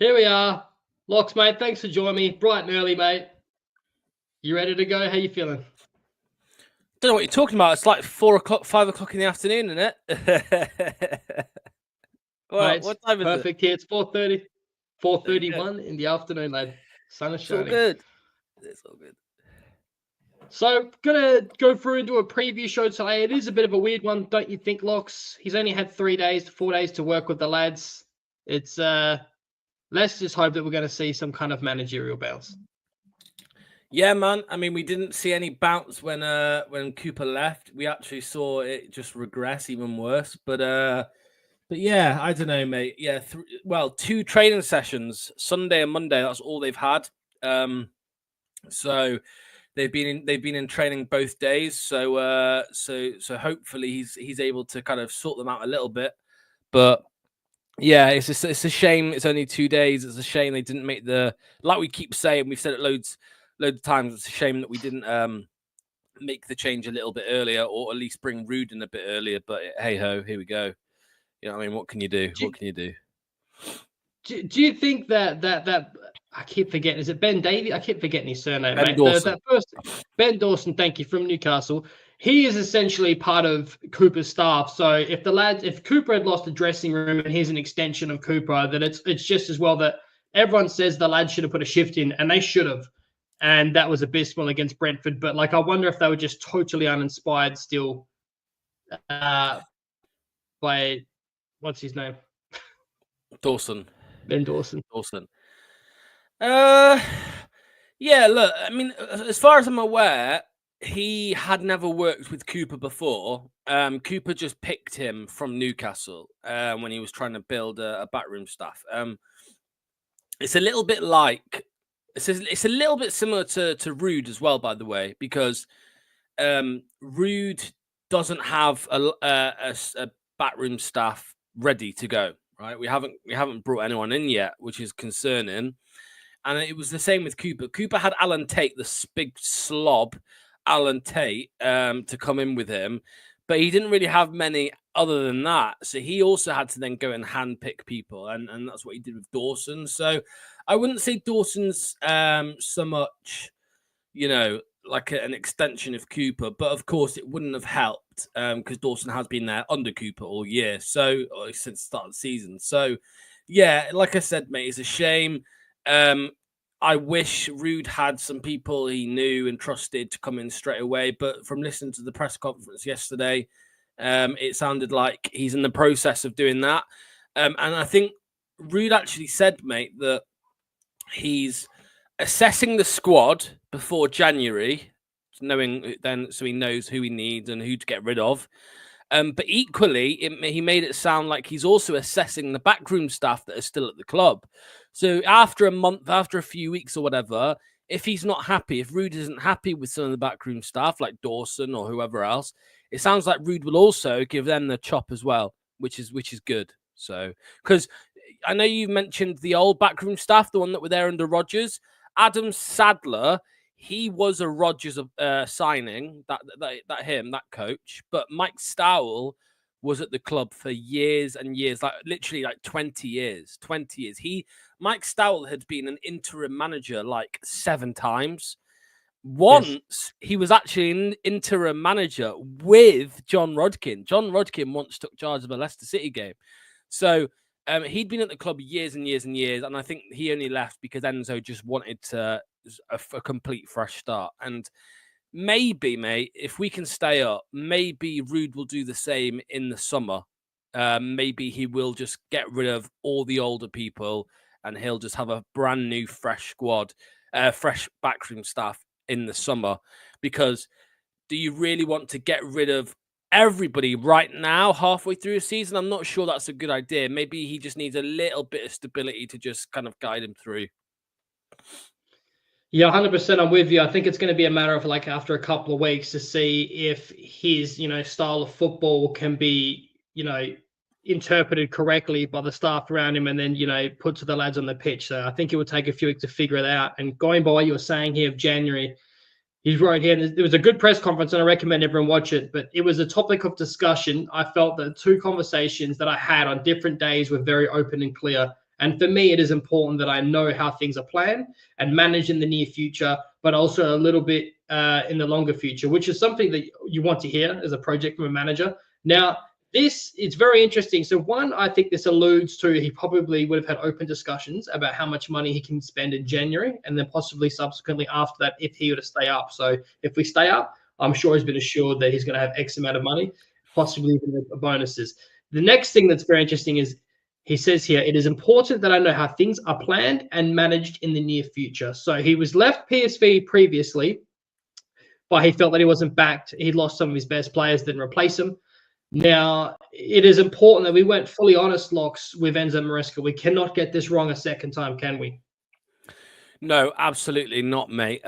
Here we are. Locks, mate. Thanks for joining me. Bright and early, mate. You ready to go? How you feeling? Don't know what you're talking about. It's like 4 o'clock, 5 o'clock in the afternoon, isn't it? Well, Mate, what time is it? perfect here. It's 4:30. There you go. 4:31 in the afternoon, lad. Sun is It's all shining. good. It's all good. So, gonna go through and do a preview show today. It is a bit of a weird one, don't you think, Locks? He's only had 4 days to work with the lads. It's let's just hope that we're going to see some kind of managerial bounce. Yeah, man. I mean, we didn't see any bounce when Cooper left. We actually saw it just regress even worse. But yeah, I don't know, mate. Yeah, 2 training sessions, Sunday and Monday. That's all they've had. So they've been in training both days. So hopefully he's able to kind of sort them out a little bit. But yeah, it's a shame. It's only 2 days. It's a shame they didn't make like we keep saying. We've said it loads of times. It's a shame that we didn't make the change a little bit earlier, or at least bring Rude in a bit earlier. But hey ho, here we go. You know what I mean? What can you do? What can you do? Do you think that I keep forgetting? Is it Ben Davey? I keep forgetting his surname. Ben Dawson. Ben Dawson. Thank you, from Newcastle. He is essentially part of Cooper's staff. So if Cooper had lost the dressing room and he's an extension of Cooper, then it's just as well that everyone says the lads should have put a shift in, and they should have. And that was abysmal against Brentford. But I wonder if they were just totally uninspired still by what's his name? Dawson. Ben Dawson. Yeah, look, I mean, as far as I'm aware, he had never worked with Cooper before. Cooper just picked him from Newcastle when he was trying to build a backroom staff. It's a little bit like it's a little bit similar to Rude as well, by the way, because Rude doesn't have a backroom staff ready to go. Right, we haven't brought anyone in yet, which is concerning. And it was the same with Cooper. Cooper had Alan Tate, this big slob, Alan Tate, to come in with him, but he didn't really have many other than that. So he also had to then go and handpick people, and that's what he did with Dawson. So I wouldn't say Dawson's so much, like an extension of Cooper, but of course it wouldn't have helped because Dawson has been there under Cooper all year, since the start of the season. So yeah, like I said, mate, it's a shame. I wish Rude had some people he knew and trusted to come in straight away, but from listening to the press conference yesterday, it sounded like he's in the process of doing that. And I think Rude actually said, mate, that he's assessing the squad before January, so he knows who he needs and who to get rid of. But equally, he made it sound like he's also assessing the backroom staff that are still at the club. So after a month, after a few weeks or whatever, if he's not happy, if Rude isn't happy with some of the backroom staff like Dawson or whoever else, it sounds like Rude will also give them the chop as well, which is good. So, because I know you mentioned the old backroom staff, the one that were there under Rodgers. Adam Sadler, he was a Rodgers signing, that coach. But Mike Stowell was at the club for years and years, like literally like 20 years. Mike Stowell had been an interim manager like 7 times. Once he was actually an interim manager with John Rodkin. John Rodkin once took charge of a Leicester City game. So he'd been at the club years and years and years. And I think he only left because Enzo just wanted a complete fresh start. And maybe, mate, if we can stay up, maybe Rude will do the same in the summer. Maybe he will just get rid of all the older people and he'll just have a brand new fresh squad, fresh backroom staff in the summer. Because do you really want to get rid of everybody right now, halfway through a season? I'm not sure that's a good idea. Maybe he just needs a little bit of stability to just kind of guide him through. Yeah, 100%. I'm with you. I think it's going to be a matter of after a couple of weeks to see if his, style of football can be, interpreted correctly by the staff around him and then, put to the lads on the pitch. So I think it would take a few weeks to figure it out. And going by what you were saying here of January, he wrote here, and it was a good press conference, and I recommend everyone watch it, but it was a topic of discussion. I felt that 2 conversations that I had on different days were very open and clear, And for me, it is important that I know how things are planned and managed in the near future, but also a little bit in the longer future, which is something that you want to hear as a project from a manager. Now, this is very interesting. So one, I think this alludes to he probably would have had open discussions about how much money he can spend in January, and then possibly subsequently after that, if he were to stay up. So if we stay up, I'm sure he's been assured that he's going to have X amount of money, possibly even bonuses. The next thing that's very interesting is he says here, it is important that I know how things are planned and managed in the near future. So he was left PSV previously, but he felt that he wasn't backed. He lost some of his best players, didn't replace him. Now, it is important that we went fully honest, Locks, with Enzo Maresca. We cannot get this wrong a second time, can we? No, absolutely not, mate.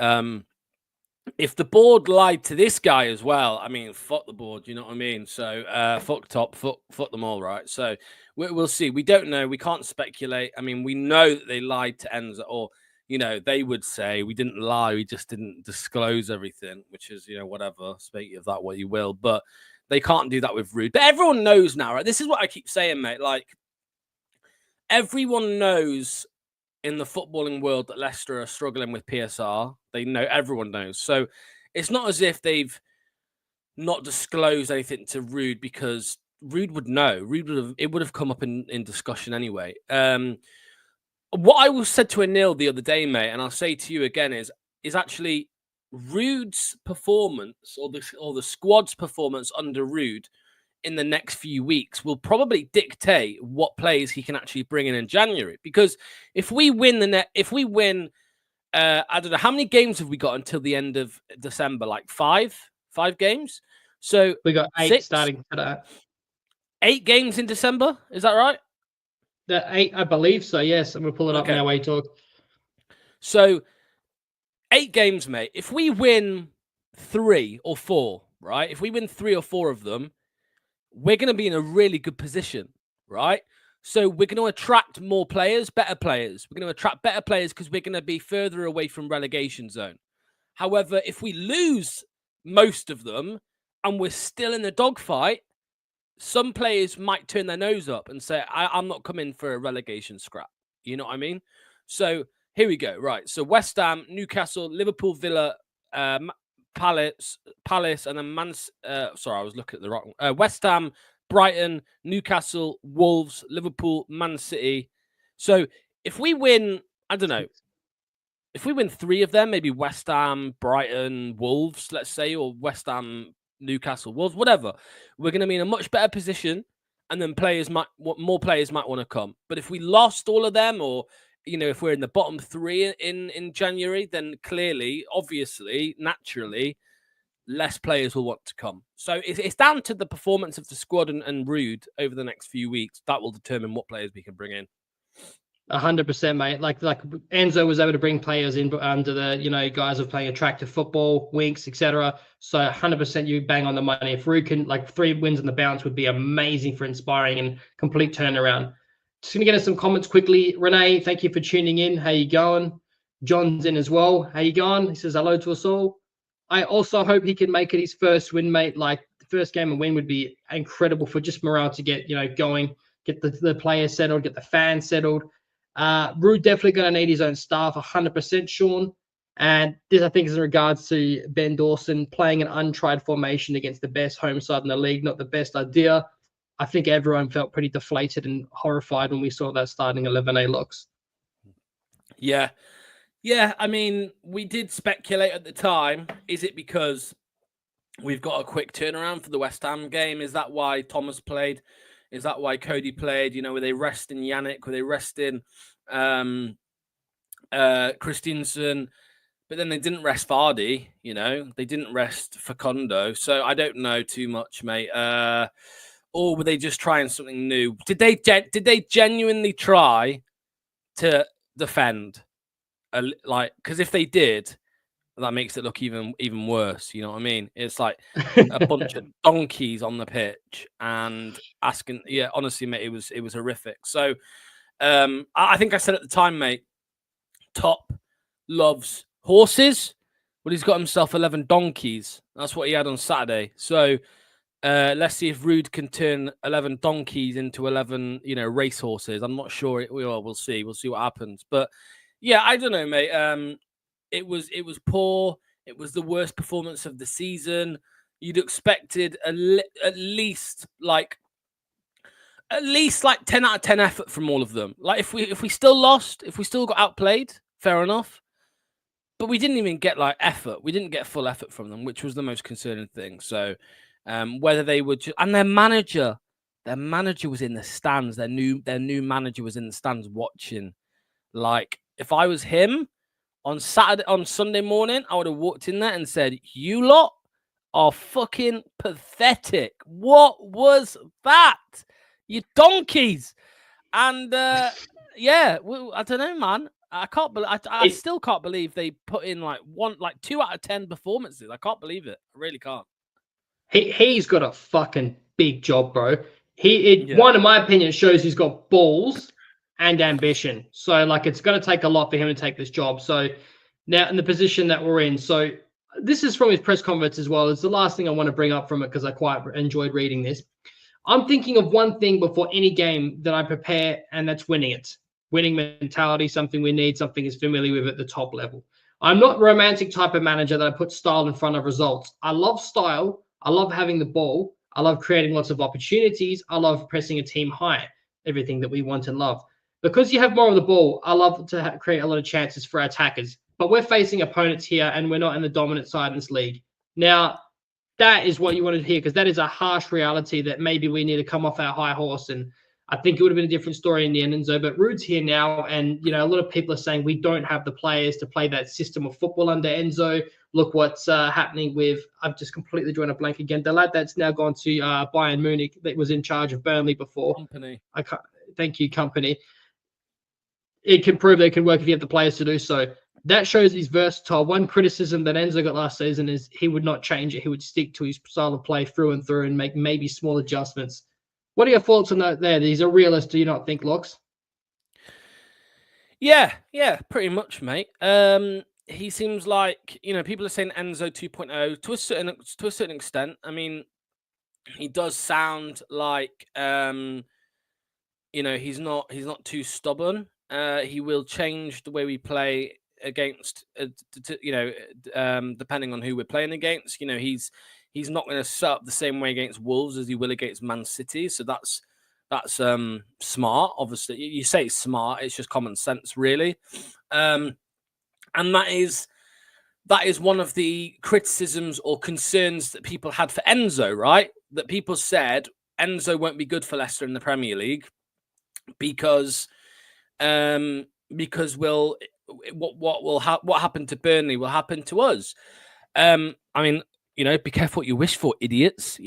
If the board lied to this guy as well, I mean, fuck the board, you know what I mean? So, fuck top, fuck them all, right? So, we'll see. We don't know. We can't speculate. I mean, we know that they lied to Enzo, or, you know, they would say we didn't lie, we just didn't disclose everything, which is, you know, whatever. Speak of that what you will. But they can't do that with Rude. But everyone knows now, right? This is what I keep saying, mate. Like, everyone knows in the footballing world that Leicester are struggling with PSR. They know, everyone knows. So it's not as if they've not disclosed anything to Rude, because Rude would know. It would have come up in discussion anyway. What I was said to Anil the other day, mate, and I'll say to you again, is actually Rude's performance, or the squad's performance under Rude in the next few weeks will probably dictate what players he can actually bring in January. Because if we win I don't know, how many games have we got until the end of December? Like five games. So we got 8 starting today. 8 games in December, is that right? The 8, I believe so. Yes, I'm gonna pull it up now while you talk. So 8 games, mate. If we win 3 or 4, right? If we win 3 or 4 of them, we're going to be in a really good position, right? So we're going to attract more players, better players. We're going to attract better players because we're going to be further away from relegation zone. However, if we lose most of them and we're still in the dogfight, some players might turn their nose up and say, I'm not coming for a relegation scrap. You know what I mean? So here we go. Right. So West Ham, Newcastle, Liverpool, Villa, Palace, and then sorry, I was looking at the wrong. West Ham, Brighton, Newcastle, Wolves, Liverpool, Man City. So if we win, I don't know, if we win 3 of them, maybe West Ham, Brighton, Wolves, let's say, or West Ham, Newcastle, Wolves, whatever, we're going to be in a much better position, and then more players might want to come. But if we lost all of them, or you know, if we're in the bottom 3 in January, then clearly, obviously, naturally, less players will want to come. So it's down to the performance of the squad and Rude over the next few weeks. That will determine what players we can bring in. 100%, mate. Like Enzo was able to bring players in under the, you know, guys are playing attractive football, Winks, etc. So 100% you bang on the money. If Rude can, like 3 wins on the bounce would be amazing for inspiring and complete turnaround. Just gonna get us some comments quickly. Renee, thank you for tuning in. How you going? John's in as well. How you going? He says hello to us all. I also hope he can make it his first win, mate. Like the first game and win would be incredible for just morale to get, you know, going, get the players settled, get the fans settled. Rude definitely going to need his own staff, 100%, Sean. And this, I think, is in regards to Ben Dawson playing an untried formation against the best home side in the league. Not the best idea. I think everyone felt pretty deflated and horrified when we saw that starting 11A looks. Yeah. Yeah, I mean, we did speculate at the time. Is it because we've got a quick turnaround for the West Ham game? Is that why Thomas played? Is that why Cody played? You know, were they resting Yannick? Were they resting Christensen? But then they didn't rest Vardy, you know. They didn't rest Facundo. So I don't know too much, mate. Or were they just trying something new? Did they genuinely try to defend? Because if they did, that makes it look even worse. You know what I mean? It's like a bunch of donkeys on the pitch and asking. Yeah, honestly, mate, it was horrific. So I think I said at the time, mate, Top loves horses. Well, he's got himself 11 donkeys. That's what he had on Saturday. So Let's see if Rude can turn 11 donkeys into 11, racehorses. I'm not sure. We'll see. We'll see what happens. But yeah, I don't know, mate. It was poor. It was the worst performance of the season. You'd expected at least 10 out of 10 effort from all of them. Like if we still lost, if we still got outplayed, fair enough. But we didn't even get effort. We didn't get full effort from them, which was the most concerning thing. So whether they would and their manager was in the stands. Their new manager was in the stands watching. Like if I was him on Sunday morning, I would have walked in there and said, "You lot are fucking pathetic. What was that? You donkeys." And yeah, I don't know, man. I can't believe. I still can't believe they put in 2 out of 10 performances. I can't believe it. I really can't. He's got a fucking big job, bro. One, in my opinion, shows he's got balls and ambition. So it's going to take a lot for him to take this job. So now in the position that we're in, so this is from his press conference as well. It's the last thing I want to bring up from it because I quite enjoyed reading this. I'm thinking of one thing before any game that I prepare, and that's winning it. Winning mentality, something we need, something is familiar with at the top level. I'm not a romantic type of manager that I put style in front of results. I love style. I love having the ball. I love creating lots of opportunities. I love pressing a team high, everything that we want and love. Because you have more of the ball, I love to create a lot of chances for our attackers. But we're facing opponents here, and we're not in the dominant side in this league. Now, that is what you wanted to hear, because that is a harsh reality that maybe we need to come off our high horse. And I think it would have been a different story in the end, Enzo. But Rude's here now, and a lot of people are saying we don't have the players to play that system of football under Enzo. Look what's happening with, I've just completely drawn a blank again, the lad that's now gone to Bayern Munich that was in charge of Burnley before. Company. Thank you, Company. It can prove they can work if you have the players to do so. That shows he's versatile. One criticism that Enzo got last season is he would not change it. He would stick to his style of play through and through and make maybe small adjustments. What are your thoughts on that there? He's a realist, do you not think, Locks? Yeah, pretty much, mate. He seems like, people are saying Enzo 2.0 to a certain extent. I mean, he does sound like he's not too stubborn. He will change the way we play against depending on who we're playing against. He's not going to set up the same way against Wolves as he will against Man City. So that's smart. Obviously, you say it's smart. It's just common sense, really. And that is one of the criticisms or concerns that people had for Enzo, right? That people said Enzo won't be good for Leicester in the Premier League because what happened to Burnley will happen to us. I mean, be careful what you wish for, idiots.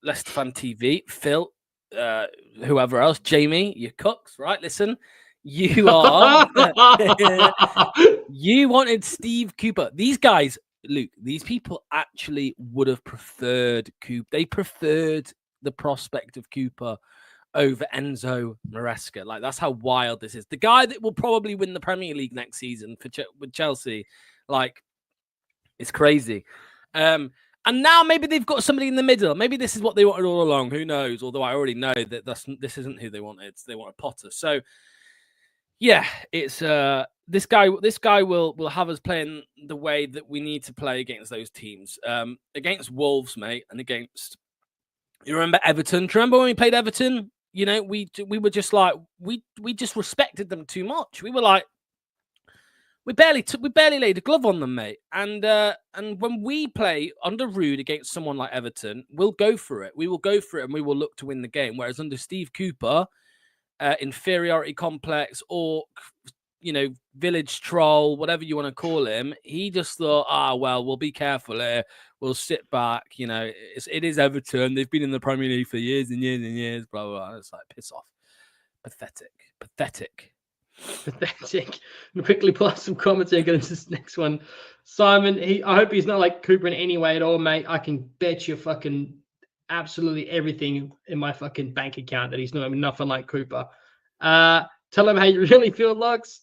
Leicester Fan TV, Phil, whoever else, Jamie, you cooks, right? Listen, you are you wanted Steve Cooper. These guys, Luke, these people actually would have preferred Cooper. They preferred the prospect of Cooper over Enzo Maresca. That's how wild this is. The guy that will probably win the Premier League next season with Chelsea. It's crazy. And now maybe they've got somebody in the middle. Maybe this is what they wanted all along. Who knows? Although I already know that this isn't who they wanted. They wanted Potter. So yeah, it's this guy will have us playing the way that we need to play against those teams. Against Wolves, mate, and against, you remember Everton? Do you remember when we played Everton? We were just we just respected them too much. We were we barely laid a glove on them, mate. And when we play under Rude against someone like Everton, we'll go for it. We will go for it, and we will look to win the game. Whereas under Steve Cooper, inferiority complex or village troll, whatever you want to call him, he just thought, we'll be careful here. We'll sit back. It is Everton. They've been in the Premier League for years and years and years. Blah blah blah. It's piss off. Pathetic. And quickly pull up some comments and get into this next one. Simon, I hope he's not like Cooper in any way at all, mate. I can bet you fucking absolutely everything in my fucking bank account that he's not nothing like Cooper. Tell him how you really feel, Lux.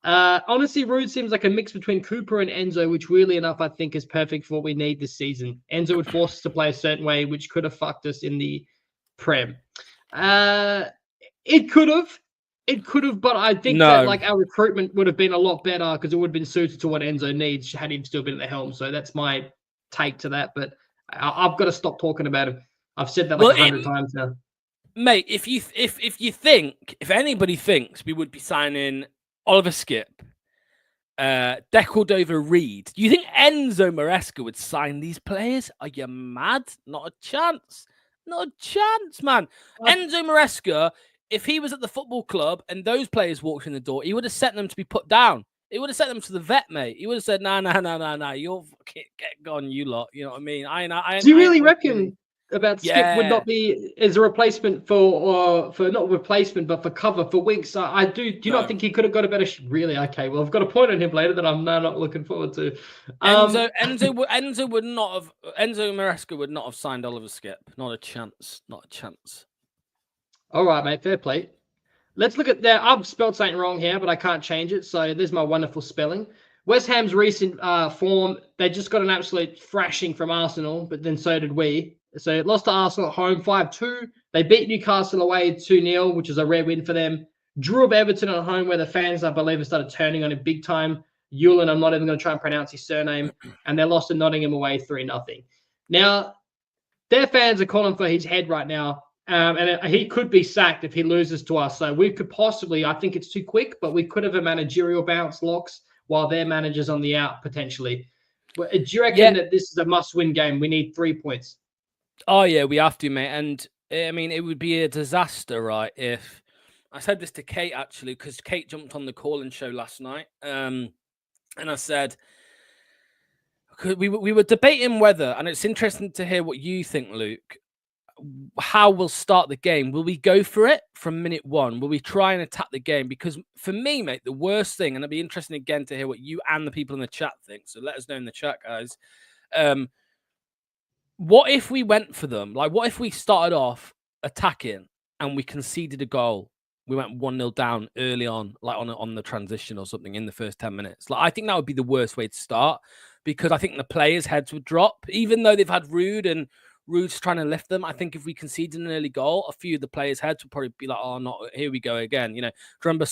Honestly, Rude seems like a mix between Cooper and Enzo, which weirdly enough I think is perfect for what we need this season. Enzo would force us to play a certain way, which could have fucked us in the Prem. It could have, but I think that No. like our recruitment would have been a lot better because it would have been suited to what Enzo needs had he still been at the helm. So that's my take to that. But I've got to stop talking about him. I've said that like 100 times now. Mate, if anybody thinks we would be signing Oliver Skip, Decordova Reed, do you think Enzo Maresca would sign these players? Are you mad? Not a chance. Not a chance, man. Enzo Maresca, if he was at the football club and those players walked in the door, he would have sent them to be put down. He would have sent them to the vet, mate. He would have said, "No. You're get gone, you lot." You know what I mean? Do you really reckon about Skip would not be as a replacement for not replacement, but for cover for Winks? I do. Do you not think he could have got a better? Really? Okay. Well, I've got a point on him later that I'm now not looking forward to. Enzo Maresca would not have signed Oliver Skip. Not a chance. Not a chance. All right, mate. Fair play. Let's look at that. I've spelled something wrong here, but I can't change it. So there's my wonderful spelling. West Ham's recent form, they just got an absolute thrashing from Arsenal, but then so did we. So it lost to Arsenal at home 5-2. They beat Newcastle away 2-0, which is a rare win for them. Drew up Everton at home, where the fans, I believe, have started turning on him big time. Ewan, I'm not even going to try and pronounce his surname. And they lost to Nottingham away 3-0. Now, their fans are calling for his head right now. And he could be sacked if he loses to us. So we could possibly, I think it's too quick, but we could have a managerial bounce locks while their manager's on the out potentially. Do you reckon that this is a must-win game? We need 3 points. Oh, yeah, we have to, mate. And, I mean, it would be a disaster, right, if... I said this to Kate, actually, because Kate jumped on the call-in show last night. And I said... We were debating whether, and it's interesting to hear what you think, Luke, how we'll start the game. Will we go for it from minute one? Will we try and attack the game? Because for me, mate, the worst thing, and it'll be interesting again to hear what you and the people in the chat think. So let us know in the chat, guys. What if we went for them? Like, what if we started off attacking and we conceded a goal? We went 1-0 down early on, like on the transition or something in the first 10 minutes. Like, I think that would be the worst way to start because I think the players' heads would drop, even though they've had Rude's trying to lift them. I think if we conceded an early goal, a few of the players' heads would probably be like, "Oh, not here we go again." You know, remember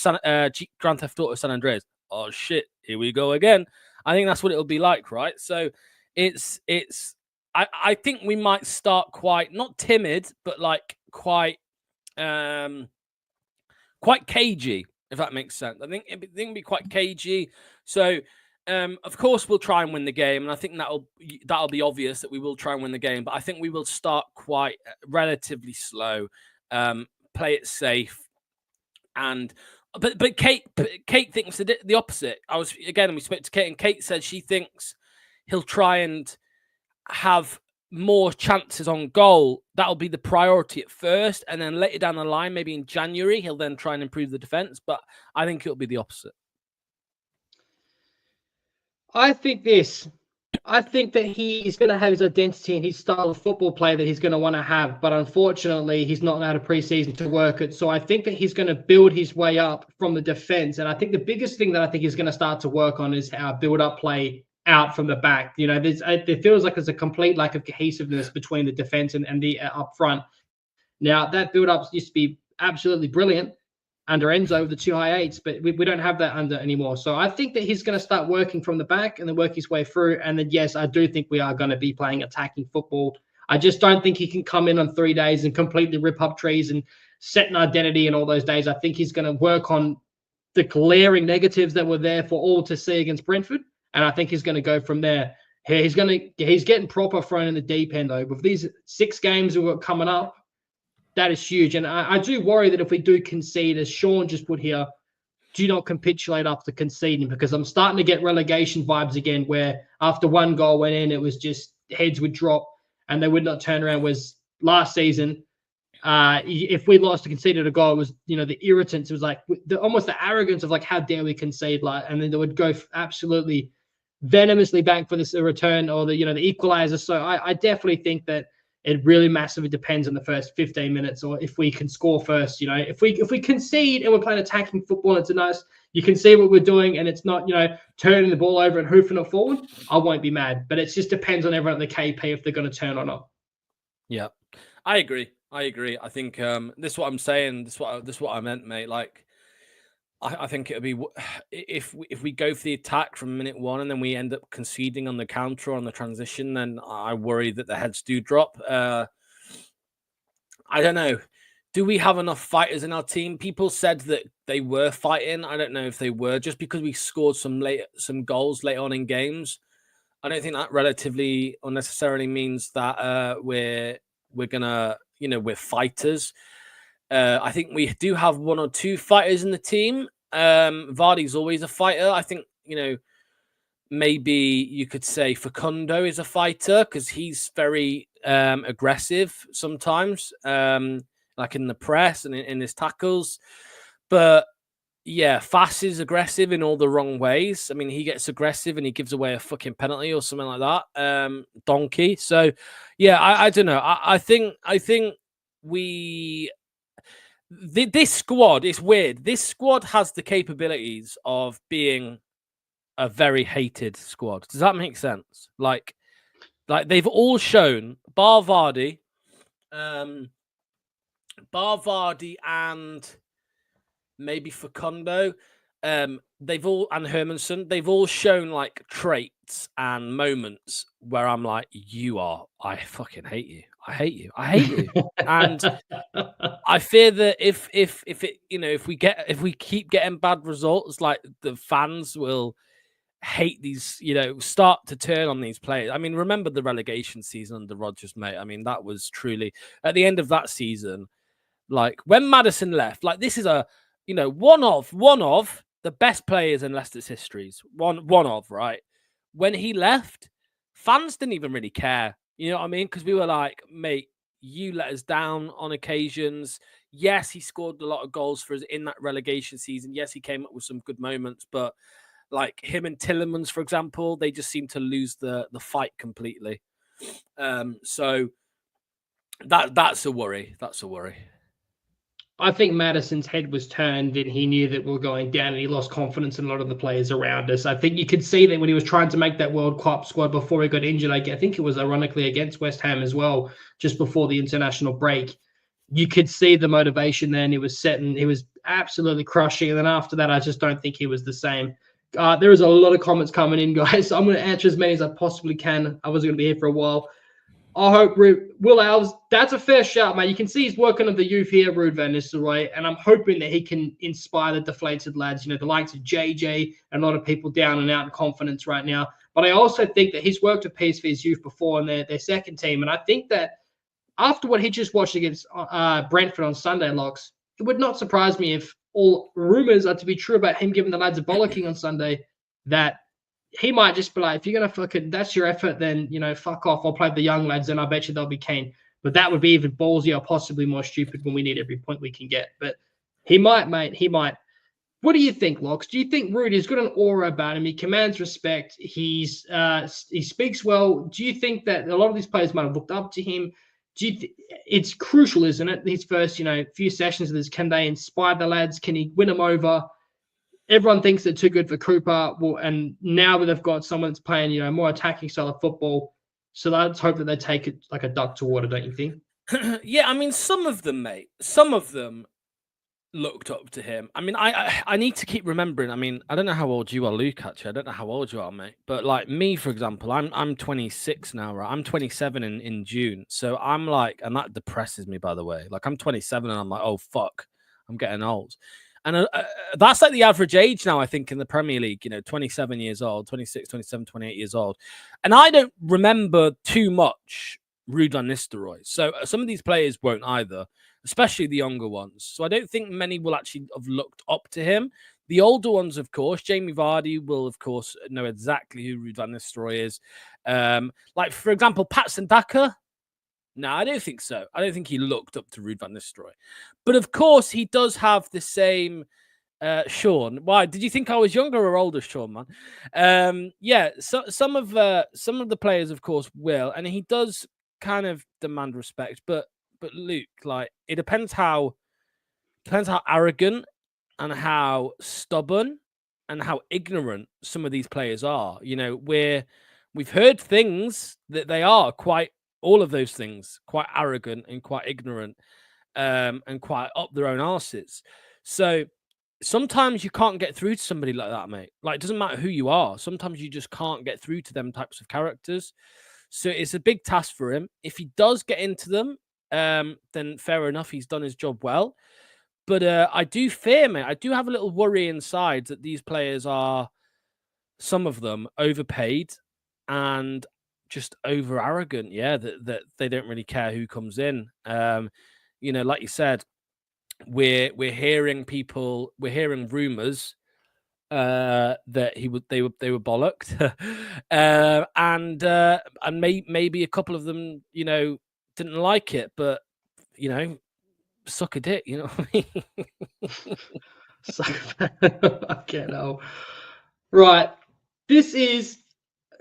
Grand Theft Auto San Andreas? Oh shit, here we go again. I think that's what it'll be like, right? So I think we might start quite not timid, but like quite cagey, if that makes sense. I think it'll be quite cagey. So. Of course, we'll try and win the game, and I think that'll be obvious that we will try and win the game. But I think we will start quite relatively slow, play it safe, but Kate thinks the opposite. We spoke to Kate, and Kate said she thinks he'll try and have more chances on goal. That'll be the priority at first, and then later down the line, maybe in January, he'll then try and improve the defense. But I think it'll be the opposite. I think that he is going to have his identity and his style of football play that he's going to want to have. But unfortunately, he's not had a preseason to work it. So I think that he's going to build his way up from the defense. And I think the biggest thing that I think he's going to start to work on is our build-up play out from the back. You know, it feels like there's a complete lack of cohesiveness between the defense and the up front. Now, that build-up used to be absolutely brilliant under Enzo with the 2 high eights, but we don't have that under anymore. So I think that he's going to start working from the back and then work his way through. And then, yes, I do think we are going to be playing attacking football. I just don't think he can come in on 3 days and completely rip up trees and set an identity in all those days. I think he's going to work on the glaring negatives that were there for all to see against Brentford. And I think he's going to go from there. He's getting proper thrown in the deep end, though. With these 6 games we've got coming up, that is huge. And I do worry that if we do concede, as Sean just put here, do not capitulate after conceding, because I'm starting to get relegation vibes again, where after 1 goal went in, it was just heads would drop and they would not turn around. Whereas last season, if we lost or conceded a goal, it was, the irritants. It was like almost the arrogance of like, how dare we concede? And then they would go absolutely venomously back for this return or the equalizer. So I definitely think that It really massively depends on the first 15 minutes, or if we can score first. If we concede and we're playing attacking football, it's a nice. You can see what we're doing, and it's not turning the ball over and hoofing it forward. I won't be mad, but it just depends on everyone at the KP if they're going to turn or not. Yeah, I agree. I think this is what I'm saying. This is what I meant, mate. Like, I think it'll be if we go for the attack from minute one and then we end up conceding on the counter or on the transition, then I worry that the heads do drop. I don't know. Do we have enough fighters in our team? People said that they were fighting. I don't know if they were, just because we scored some goals late on in games. I don't think that relatively or necessarily means that we're gonna, we're fighters. I think we do have one or two fighters in the team. Vardy's always a fighter. I think, maybe you could say Facundo is a fighter because he's very aggressive sometimes, like in the press and in his tackles. But yeah, Fass is aggressive in all the wrong ways. I mean, he gets aggressive and he gives away a fucking penalty or something like that. Donkey. So yeah, I don't know. I think this squad is weird. This squad has the capabilities of being a very hated squad. Does that make sense? Like they've all shown, bar Vardy and maybe Facundo, they've all, and Hermanson, they've all shown like traits and moments where I'm like, I fucking hate you. I hate you. And I fear that if it, if we keep getting bad results, like the fans will hate these, start to turn on these players. I mean, remember the relegation season under Rodgers, mate. I mean, that was truly at the end of that season, like when Maddison left, like this is a, one of the best players in Leicester's histories. One of, right? When he left, fans didn't even really care. You know what I mean? Because we were like, mate, you let us down on occasions. Yes, he scored a lot of goals for us in that relegation season. Yes, he came up with some good moments, but like him and Tillemans, for example, they just seem to lose the fight completely. So that's a worry. That's a worry. I think Maddison's head was turned and he knew that we were going down and he lost confidence in a lot of the players around us. I think you could see that when he was trying to make that World Cup squad before he got injured. I think it was ironically against West Ham as well, just before the international break. You could see the motivation then. He was setting, he was absolutely crushing. And then after that, I just don't think he was the same. There is a lot of comments coming in, guys. So I'm going to answer as many as I possibly can. I was going to be here for a while. I hope Will Alves, that's a fair shout, mate. You can see he's working on the youth here, Ruud van Nistelrooy, and I'm hoping that he can inspire the deflated lads, the likes of JJ and a lot of people down and out in confidence right now. But I also think that he's worked with PSV's youth before in their second team, and I think that after what he just watched against Brentford on Sunday, Locks, it would not surprise me if all rumors are to be true about him giving the lads a bollocking on Sunday, that he might just be like, if you're going to fucking, that's your effort, then, fuck off. I'll play the young lads and I bet you they'll be keen. But that would be even ballsy or possibly more stupid when we need every point we can get. But he might, mate. He might. What do you think, Locks? Do you think Rudy's got an aura about him? He commands respect. He speaks well. Do you think that a lot of these players might have looked up to him? It's crucial, isn't it? These first, few sessions of this, can they inspire the lads? Can he win them over? Everyone thinks they're too good for Cooper. Well, and now they've got someone that's playing, more attacking style of football. So let's hope that they take it like a duck to water, don't you think? Yeah, I mean, some of them, mate. Some of them looked up to him. I mean, I need to keep remembering. I mean, I don't know how old you are, Luke, actually. I don't know how old you are, mate. But like me, for example, I'm 26 now, right? I'm 27 in June. So I'm like, and that depresses me, by the way. Like I'm 27 and I'm like, oh, fuck, I'm getting old. And that's like the average age now, I think, in the Premier League, 27 years old, 26, 27, 28 years old. And I don't remember too much Ruud van Nistelrooy. So some of these players won't either, especially the younger ones. So I don't think many will actually have looked up to him. The older ones, of course, Jamie Vardy will, of course, know exactly who Ruud van Nistelrooy is. Like, for example, Patson Daka. No, I don't think so. I don't think he looked up to Ruud van Nistelrooy. But of course, he does have the same Sean. Why? Did you think I was younger or older, Sean, man? Yeah, so some of the players, of course, will. And he does kind of demand respect, but Luke, like, it depends how arrogant and how stubborn and how ignorant some of these players are. You know, we've heard things that they are quite, all of those things, quite arrogant and quite ignorant, and quite up their own arses. So sometimes you can't get through to somebody like that, mate. Like, it doesn't matter who you are. Sometimes you just can't get through to them types of characters. So it's a big task for him. If he does get into them, then fair enough, he's done his job well. But I do fear, mate. I do have a little worry inside that these players are, some of them, overpaid and just over arrogant. Yeah, that they don't really care who comes in. You know, like you said, we're hearing rumors that they were bollocked, and maybe a couple of them, you know, didn't like it, but, you know, suck a dick, you know what I mean? Okay, no. Right. This is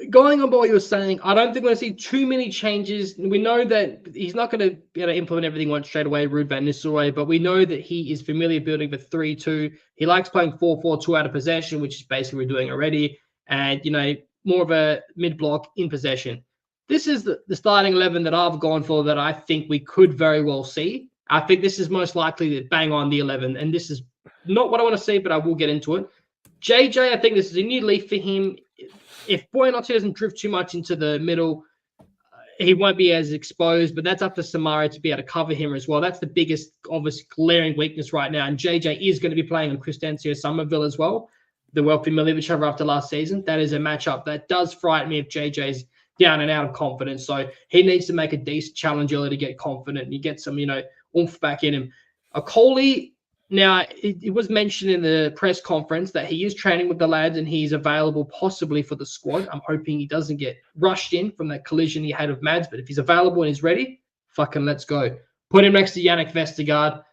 going on by what you were saying. I don't think we're going to see too many changes. We know that he's not going to be able to implement everything once straight away, Ruud van Nistelrooy, but we know that he is familiar building the 3-2. He likes playing 4-4-2 out of possession, which is basically we're doing already, and, you know, more of a mid-block in possession. This is the starting 11 that I've gone for that I think we could very well see. I think this is most likely to bang on the 11, and this is not what I want to see, but I will get into it. JJ, I think this is a new leaf for him. If Buonanotte doesn't drift too much into the middle, he won't be as exposed, but that's up to Samari to be able to cover him as well. That's the biggest, obvious, glaring weakness right now. And JJ is going to be playing on Crystancio Somerville as well. They're well familiar with each other after last season. That is a matchup that does frighten me if JJ's down and out of confidence. So he needs to make a decent challenge early to get confident and you get some, you know, oomph back in him. Coley, now, it was mentioned in the press conference that he is training with the lads and he's available possibly for the squad. I'm hoping he doesn't get rushed in from that collision he had with Mads, but if he's available and he's ready, fucking let's go. Put him next to Yannick Vestergaard.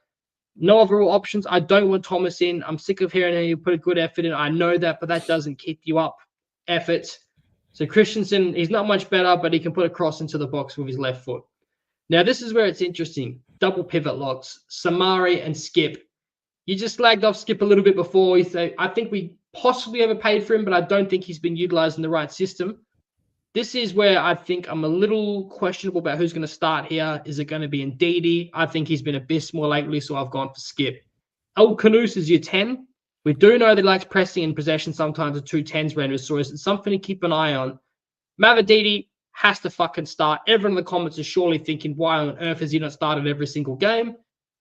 No overall options. I don't want Thomas in. I'm sick of hearing you put a good effort in. I know that, but that doesn't keep you up efforts. So Christensen, he's not much better, but he can put a cross into the box with his left foot. Now, this is where it's interesting. Double pivot locks, Samari and Skip. You just slagged off Skip a little bit before. You say, I think we possibly overpaid for him, but I don't think he's been utilized in the right system. This is where I think I'm a little questionable about who's going to start here. Is it going to be Ndidi? I think he's been abysmal lately, so I've gone for Skip. El Canus is your 10. We do know that he likes pressing in possession sometimes with 2 10s around his, so it's something to keep an eye on. Mavididi has to fucking start. Everyone in the comments is surely thinking, why on earth has he not started every single game?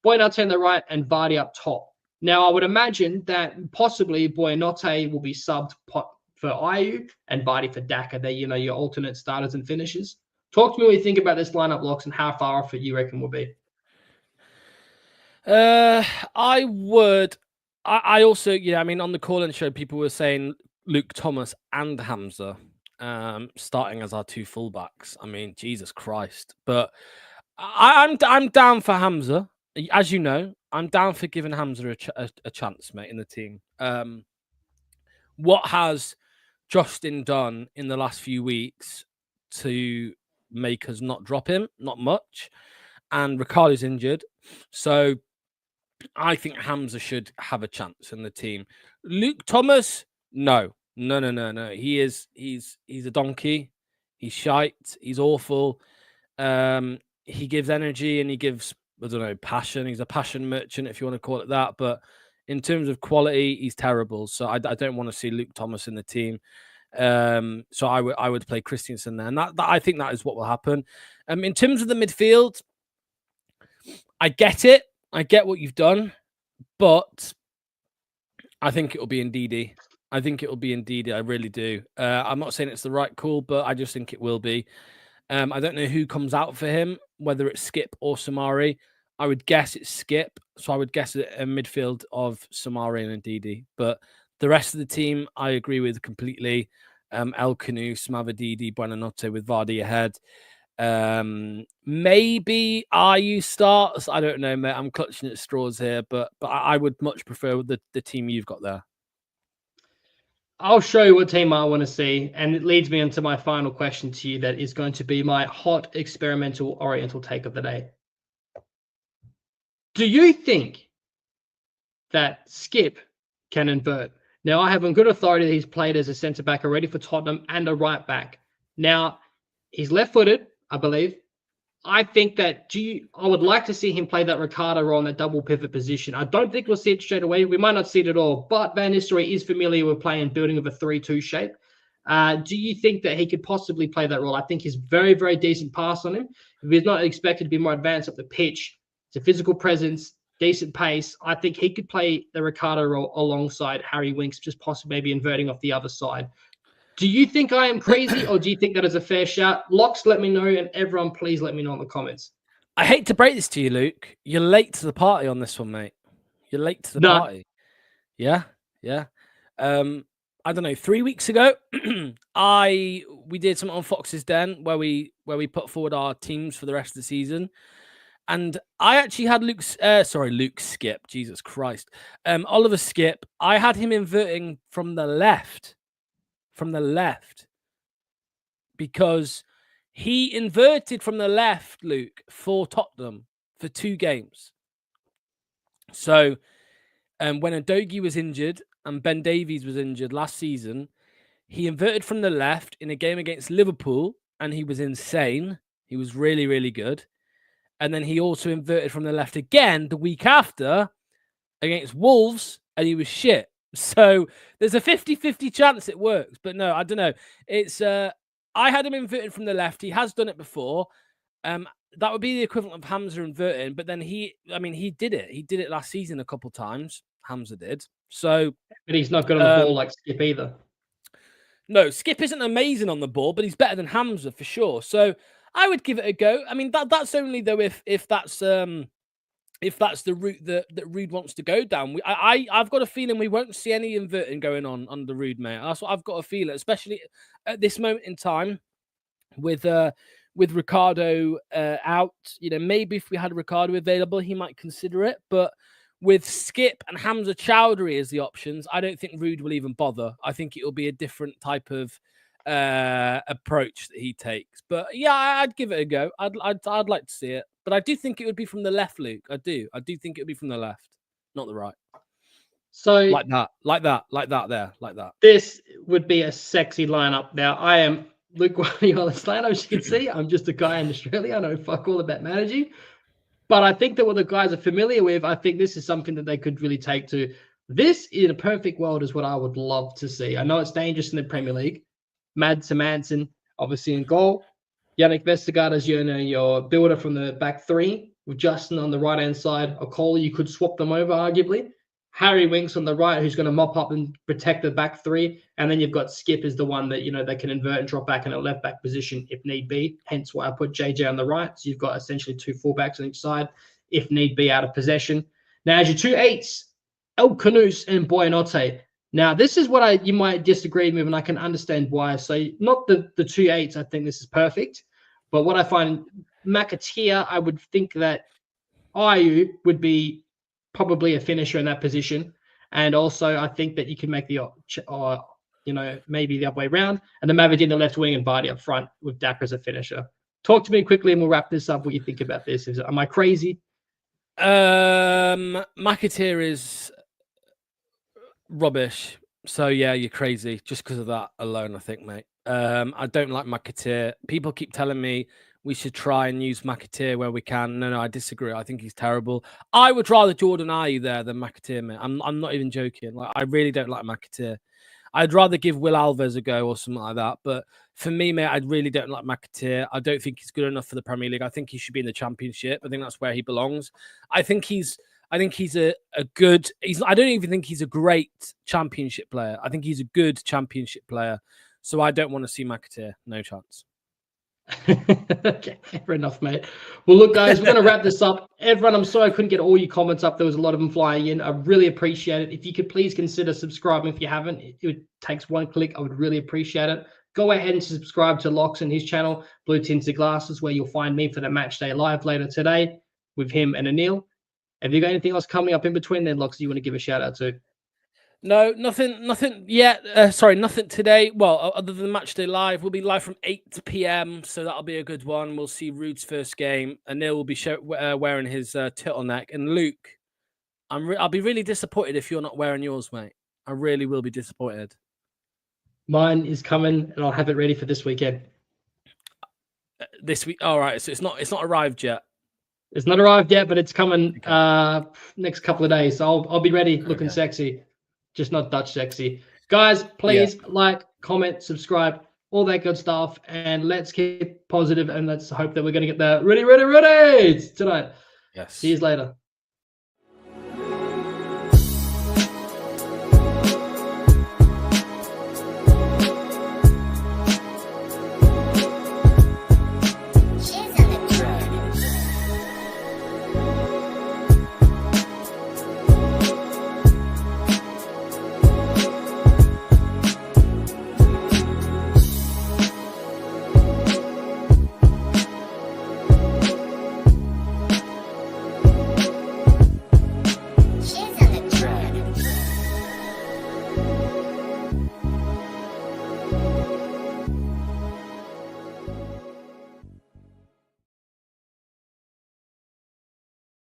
Buonanotte on the right and Vardy up top. Now, I would imagine that possibly Buonanotte will be subbed for Ayew and Vardy for Daka. They're, you know, your alternate starters and finishers. Talk to me what you think about this lineup, Locks, and how far off it you reckon will be. I would. I also, yeah, I mean, on the call-in show, people were saying Luke Thomas and Hamza starting as our 2 fullbacks. I mean, Jesus Christ. But I'm down for Hamza. As you know, I'm down for giving Hamza a chance, mate, in the team. What has Justin done in the last few weeks to make us not drop him? Not much. And Ricardo's injured. So I think Hamza should have a chance in the team. Luke Thomas, no. He's a donkey. He's shite. He's awful. He gives energy and he gives, I don't know, passion. He's a passion merchant, if you want to call it that. But in terms of quality, he's terrible. So I don't want to see Luke Thomas in the team. So I would play Christensen there, and that I think that is what will happen. In terms of the midfield, I get it. I get what you've done, but I think it will be Ndidi. I really do. I'm not saying it's the right call, but I just think it will be. I don't know who comes out for him, whether it's Skip or Samari. I would guess it's Skip, so I would guess a midfield of Samari and Ndidi. But the rest of the team, I agree with completely. El Canus, Mavididi, Buonanotte with Vardy ahead. Maybe Ayew starts. I don't know, mate. I'm clutching at straws here, but I would much prefer the team you've got there. I'll show you what team I want to see, and it leads me into my final question to you that is going to be my hot experimental Oriental take of the day. Do you think that Skip can invert? Now, I have on good authority that he's played as a centre-back already for Tottenham and a right-back. Now, he's left-footed, I believe. I think that I would like to see him play that Ricardo role in that double pivot position. I don't think we'll see it straight away. We might not see it at all, but Van Nistelrooy is familiar with playing and building of a 3-2 shape. Do you think that he could possibly play that role? I think he's very, very decent pass on him. If he's not expected to be more advanced up the pitch, it's a physical presence, decent pace. I think he could play the Ricardo role alongside Harry Winks, just possibly maybe inverting off the other side. Do you think I am crazy, or do you think that is a fair shout? Locks, let me know, and everyone, please let me know in the comments. I hate to break this to you, Luke. You're late to the party on this one, mate. You're late to the party. Yeah. I don't know. 3 weeks ago, we did something on Fox's Den where we put forward our teams for the rest of the season, and I actually had Luke Skip. Jesus Christ, Oliver Skip. I had him inverting from the left. Because he inverted from the left, Luke, for Tottenham for 2 games. So when Udogie was injured and Ben Davies was injured last season, he inverted from the left in a game against Liverpool, and he was insane. He was really, really good. And then he also inverted from the left again the week after against Wolves, and he was shit. So there's a 50-50 chance it works. But no, I don't know. It's I had him inverted from the left. He has done it before. That would be the equivalent of Hamza inverting. But then he did it. He did it last season a couple times. Hamza did. So, but he's not good on the ball like Skip either. No, Skip isn't amazing on the ball, but he's better than Hamza for sure. So I would give it a go. I mean, that's only though if that's the route that Rude wants to go down. I've got a feeling we won't see any inverting going on under Rude, mate. That's what I've got a feeling, especially at this moment in time with Ricardo out. You know, maybe if we had Ricardo available, he might consider it. But with Skip and Hamza Chowdhury as the options, I don't think Rude will even bother. I think it will be a different type of approach that he takes. But yeah, I'd give it a go. I'd like to see it. But I do think it would be from the left, Luke. I do think it would be from the left, not the right. So like that. This would be a sexy lineup. Now, I am Luke Guardiola-Slano, as you can see. I'm just a guy in Australia. I know fuck all about managing. But I think that what the guys are familiar with, I think this is something that they could really take to. This, in a perfect world, is what I would love to see. I know it's dangerous in the Premier League. Mads Hermansen, obviously in goal. Yannick Vestergaard as your builder from the back 3, with Justin on the right-hand side. Okola, you could swap them over, arguably. Harry Winks on the right, who's going to mop up and protect the back 3. And then you've got Skip as the one that, they can invert and drop back in a left-back position if need be. Hence why I put JJ on the right. So you've got essentially 2 fullbacks on each side, if need be, out of possession. Now, as your 2 8s, El Canus and Boyanote. Now, this is what you might disagree with, and I can understand why. So not the 2 8s, I think this is perfect. But what I find, McAteer, I would think that Ayew would be probably a finisher in that position. And also, I think that you can make maybe the other way around. And then Maverick in the left wing and Vardy up front with Daka as a finisher. Talk to me quickly and we'll wrap this up. What you think about this? Am I crazy? McAteer is rubbish. So, yeah, you're crazy just because of that alone, I think, mate. I don't like McAteer. People keep telling me we should try and use McAteer where we can. No, I disagree. I think he's terrible. I would rather Jordan Ayew there than McAteer, mate. I'm not even joking. Like, I really don't like McAteer. I'd rather give Will Alves a go or something like that. But for me, mate, I really don't like McAteer. I don't think he's good enough for the Premier League. I think he should be in the Championship. I think that's where he belongs. I don't even think he's a great Championship player. I think he's a good Championship player. So I don't want to see McAteer. No chance. Okay, fair enough, mate. Well, look, guys, we're going to wrap this up. Everyone, I'm sorry I couldn't get all your comments up. There was a lot of them flying in. I really appreciate it. If you could please consider subscribing if you haven't. It takes 1 click. I would really appreciate it. Go ahead and subscribe to Locks and his channel, Blue Tinted Glasses, where you'll find me for the match day live later today with him and Anil. Have you got anything else coming up in between then, Locks, you want to give a shout out to? No, nothing yet. Sorry, nothing today. Well, other than Match Day Live, we'll be live from 8 p.m. So that'll be a good one. We'll see Rude's first game. Anil will be wearing his turtleneck. And Luke, I'll be really disappointed if you're not wearing yours, mate. I really will be disappointed. Mine is coming, and I'll have it ready for this weekend. This week, all right. So it's not arrived yet. It's not arrived yet, but it's coming next couple of days. So I'll be ready, looking sexy, just not Dutch sexy. Guys, please like, comment, subscribe, all that good stuff, and let's keep positive and let's hope that we're going to get the ready tonight. Yes. See you later.